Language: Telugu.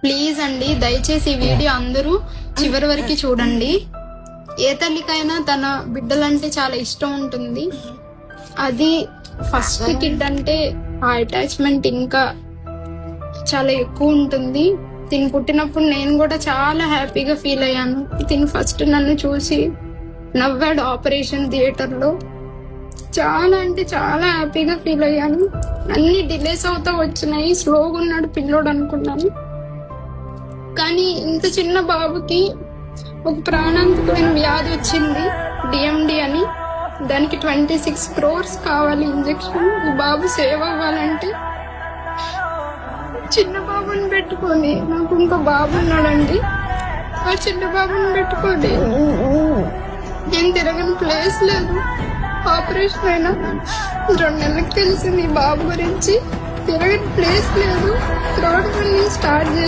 ప్లీజ్ అండి, దయచేసి ఈ వీడియో అందరూ చివరి వరకు చూడండి. ఏ తల్లికైనా తన బిడ్డలంటే చాలా ఇష్టం ఉంటుంది. అది ఫస్ట్ కిడ్ అంటే ఆ అటాచ్మెంట్ ఇంకా చాలా ఎక్కువ ఉంటుంది. తిని పుట్టినప్పుడు నేను కూడా చాలా హ్యాపీగా ఫీల్ అయ్యాను. తిని ఫస్ట్ నన్ను చూసి నవ్వాడు ఆపరేషన్ థియేటర్ లో. చాలా అంటే చాలా హ్యాపీగా ఫీల్ అయ్యాను. అన్ని డిలేస్ అవుతా వచ్చినాయి. స్లోగా ఉన్నాడు పిల్లోడు అనుకున్నాను. కానీ ఇంత చిన్న బాబుకి ఒక ప్రాణాంతకమైన వ్యాధి వచ్చింది, డిఎండి అని. దానికి 26 crores కావాలి ఇంజెక్షన్. ఈ బాబు సేవ్ అవ్వాలంటే చిన్న బాబుని పెట్టుకొని, నాకు ఇంకో బాబు ఉన్నాడండి, ఆ చిన్న బాబుని పెట్టుకొని నేను తిరగని ప్లేస్ లేదు. ఆపరేషన్ అయినా 2 నెలలకు తెలిసింది ఈ బాబు గురించి. తిరగని ప్లేస్ లేదు. థర్డ్ స్టార్ట్ చేసి